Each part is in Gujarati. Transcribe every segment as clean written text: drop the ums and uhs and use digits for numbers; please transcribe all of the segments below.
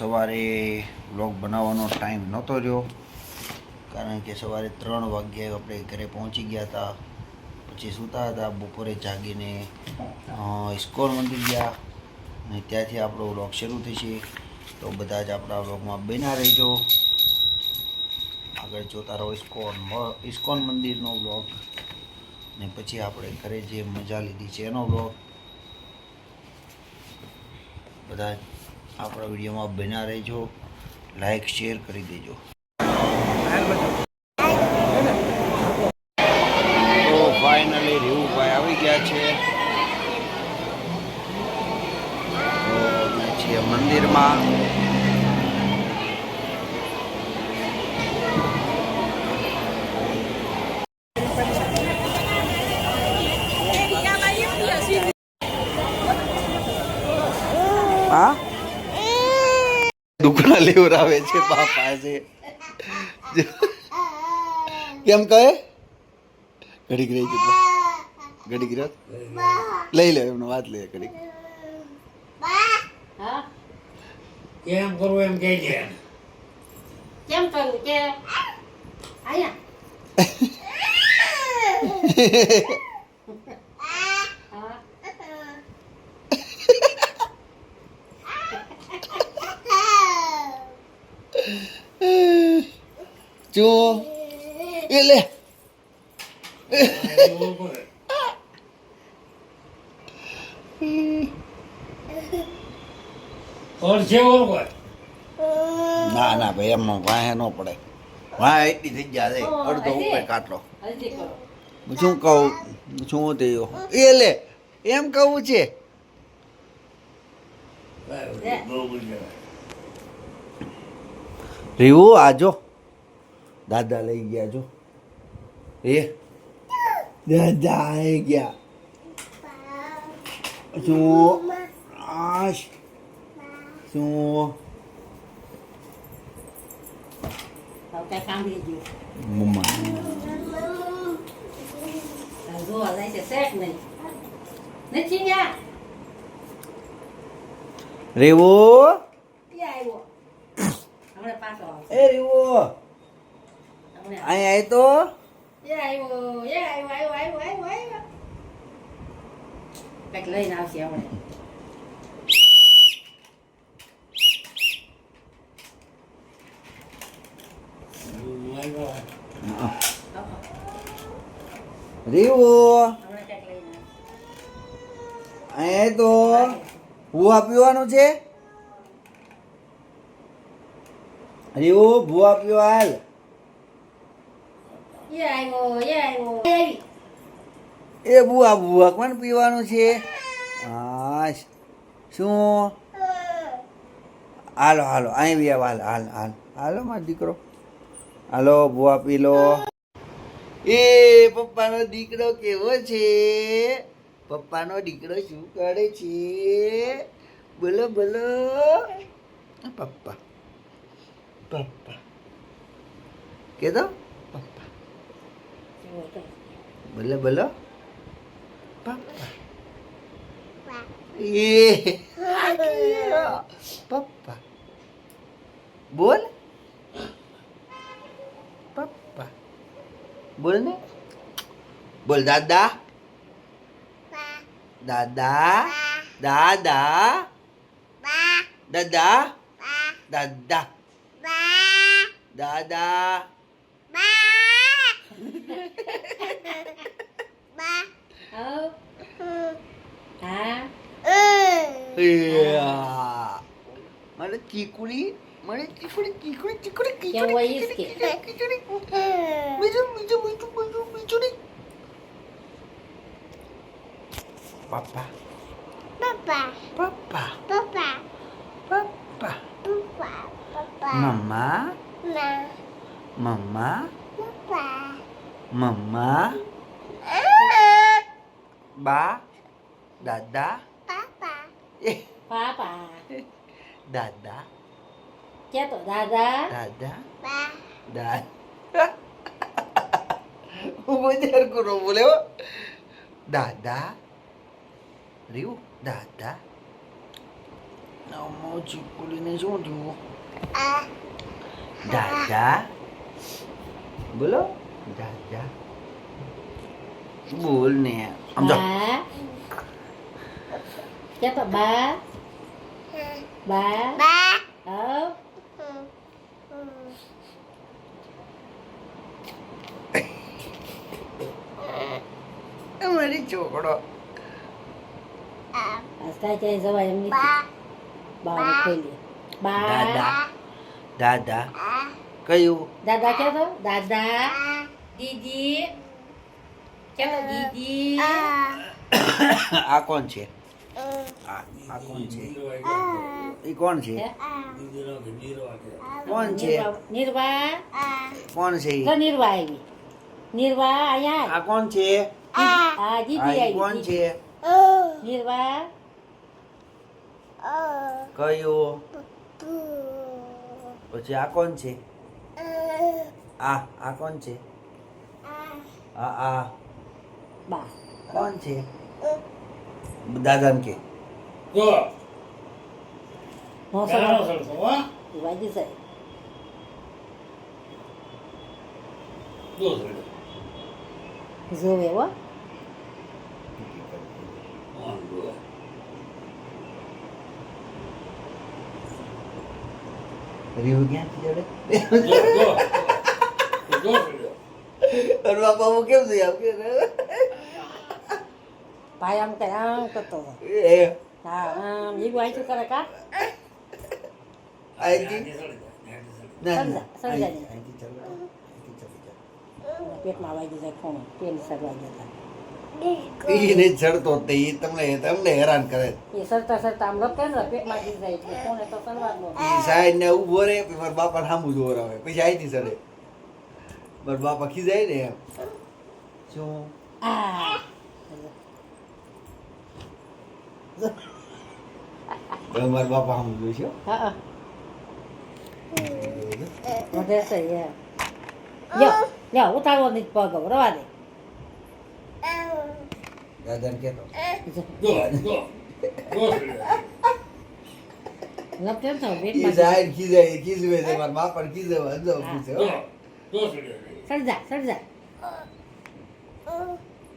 સવારે વ્લોગ બનાવવાનો ટાઈમ નહોતો રહ્યો, કારણ કે સવારે 3 વાગ્યે આપણે ઘરે પહોંચી ગયા હતા. પછી સૂતા હતા. બપોરે જાગીને ઇસ્કોન મંદિર ગયા અને ત્યાંથી આપણો વ્લોગ શરૂ થશે. તો બધા જ આપણા વ્લોગમાં બન્યા રહેજો. આગળ જોતા રહો ઇસ્કોન મંદિરનો વ્લોગ, ને પછી આપણે ઘરે જે મજા લીધી છે એનો વ્લોગ. બધા આપણા વિડીયોમાં બન્યા રહેજો. લાઈક શેર કરી દેજો. તો ફાઇનલી રેવુભાઈ આવી ગયા છે. તો અમે છીએ મંદિરમાં. હા, દુકડા લેવરાવે છે બાપા છે. કેમ કહે? ઘડીક રહી જતો, ઘડીક રહ લઈ લે, એમનો વાત લે ઘડીક. કેમ કરવું એમ કે છે. કેમ કરવું કે આયા જો એ લે. ઓર છે ઓર કોઈ ના ના ભાઈ, એમનો વાહે ન પડે. વાહ એટલી થઈ ગયા છે, અડધો ઉપર કાટલો. હલ્દી કરો. શું કહું, શું થયું? એ લે, એમ કહું છે. રીવું આજો, દાદા લઈ ગયા જો. એ દાદા આવી ગયા. શું આશ, શું હવે સાંભળી ગયું. મમ્મા જોવા જાય છે શેક નહીં નથી ગયા. રેવો ક્યાં આવ્યો? હમણાં પાછો આવશે. એ રેવો હમણાં અહીં આય તો. એ આવ્યો, એ આવ્યો. કંઈક લઈને આવશે હમણાં. રેવો હમણાં કંઈક લઈને આવશે. અહીં તો ભૂવા પીવાનું છે. રેવો ભૂવા પીવા હાલ. એ આવ્યો. આવી. એ ભૂવા ભૂવા કોણ પીવાનું છે? હા શું? હાલો હાલો, અહીં બી હાલ હાલ હાલ હાલો મારો દીકરો. હાલો ભૂવા પી લો. એ પપ્પાનો દીકરો કેવો છે? પપ્પાનો દીકરો શું કરે છે? બોલો બોલો. પપ્પા પપ્પા કે દો. પપ્પા બોલો બોલો. પપ્પા એ પપ્પા બોલ. પપ્પા બોલ ને. બોલ દાદા. દાદા દાદા દાદા દાદા દાદા. હા. મને ચીકુડી, મને ચીકુડી ચીકુડી ચીકુડી કેવું હોય ઈસ કે? બીજું બીજું બીજું બીજું બીજું નહીં. પપ્પા પપ્પા પપ્પા પપ્પા મમ્મા મમ્મા મમ્મા બા દાદા પાપા દાદા કે તો દાદા. દાદા દાદા. હું બજાર કરો બોલે હો. દાદા રીવું દાદા ચીપકુલીને શું થયું દાદા બોલો દાદા બોલ ને સમજો Ba. Siapa ba? Ba. Oh. અમારી છોકરો Sekarang cari Zawa yang ni. Ba nak pilih. Ba. દાદા દાદા કયું Dada siapa? Dada. Didi. Siapa Didi? આ કોણ છે આ કોણ છે એ કોણ છે Ya. કોણ છે Nirwa. કોણ છે ઈ? Ke Nirwa ini? Nirwa ayah. આ કોણ છે Ah, Didi આ ઈ ayah. કોણ છે Nirwa. કયું પછી આ કોણ છે આ કોણ છે આ Ba. કોણ છે દાદાને કે જો Mau ચાલો sama. સરસો હા Ibu aja saya. જો સરસો Zoe wa. હા જો રીવ ક્યાંથી ચડે જો જો સરસો અરે બાપા હું કેમ થઈ આમ કે Payam kayak ketu. એ Nah, ibu aja cara kah? આઈથી ના ના સળી જાય. આઈથી ચાલો આઈથી ચાલો પેટમાં વાગી જાય ખૂણો પેન સળવાઈ જતા ઈ ને ચડતો તે ઈ તમને હેરાન કરે એ સરતા સરતા આમ લપકે ને પેટમાં ગઈ જાય એટલે ખૂણે તો સળવાનું ઈ સાઈડ ને ઊભો રહે પછી મારા બાપા સામું જોવરાવે પછી આઈથી ચડે મારા બાપા ખીજાય ને એમ શું આ મારા બાપા સામું જોઈશો હા વધે છે યો યો ઉતારવો નહીં પગ રવા દે દાદાને કહેતો જો જો સરસો લપકે ને તો ઈ પેટમાં સાઈડ ખીજવે છે મારા બાપાને ખીજવા અંદો ખીજવે જો સરસો સળજા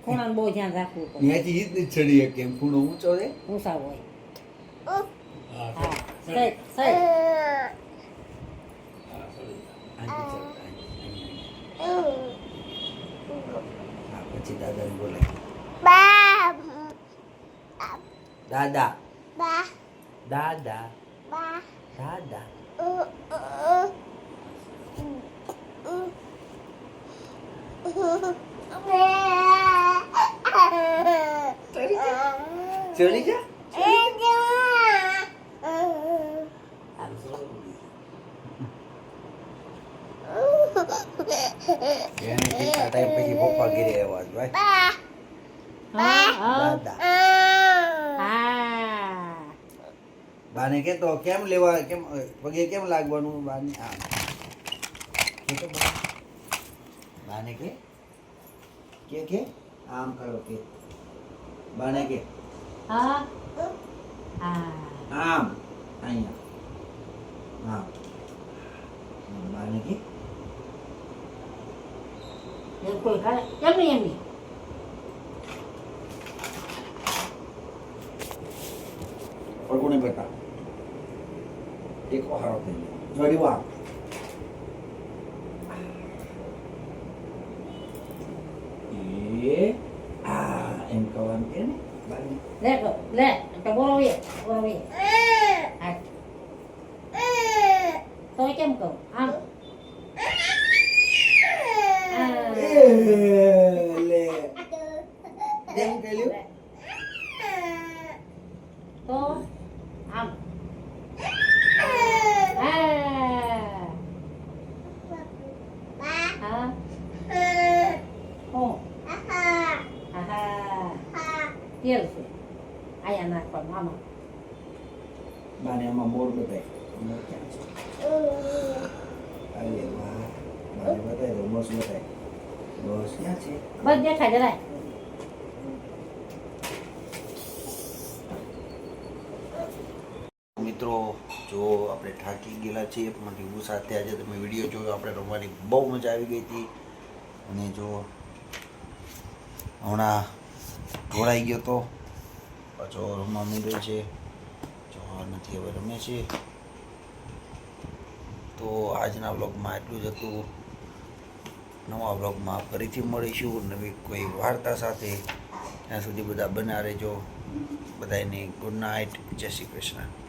ખૂણાનું બહુ ધ્યાન રાખવું પડે ત્યાંથી ઈ જ નહીં ચડી શકે એમ ખૂણો ઊંચો છે ઊંચા હોય હા હા સઈ સઈ આંટી ચડ હા પછી દાદાને બોલે દાદા દાદા દાદા ચડી જા એને કેટલા ટાઈમ પછી પપ્પા ઘરે આવ્યા છે ભાઈ હા હા દાદા હા બાને કેતો કેમ લેવા કેમ પગે કેમ લાગવાનું બાને આમ કેતો બાને કે આમ કરો કે બાને કે હા હા આમ અહીંયા આમ બાને કે yang kau kan yang ni પગુને બતા એક ઓહારો થઈ ગયો જોડી વા એ આ એમ કહેવાનું કે ને બાને le kita boleh ah tôi chăm cậu ăn લે જેમ કહ્યું tôi ăn Kia sih. Ayah nak kon mama. બાને આમાં મોર બતાય મોર ક્યાં છે અરે વાહ બાને બતાય તો બોસ બતાય બોસ ક્યાં છે Bớt dia khai đây. મિત્રો આપણે થાકી ગયેલા છીએ પણ ટીવું સાથે આજે તમે વિડીયો જોયો આપણે રમવાની બહુ મજા આવી ગઈ હતી અને જો હમણાં ઢોળાઈ ગયો તો પાછો રમવા માંડ્યો છે જો નથી હવે રમે છે. તો આજના વ્લોગમાં એટલું જ હતું. નવા વ્લોગમાં ફરીથી મળીશું નવી કોઈ વાર્તા સાથે. ત્યાં સુધી બધા બના રહેજો. બધાને ગુડ નાઇટ, જય શ્રી કૃષ્ણ.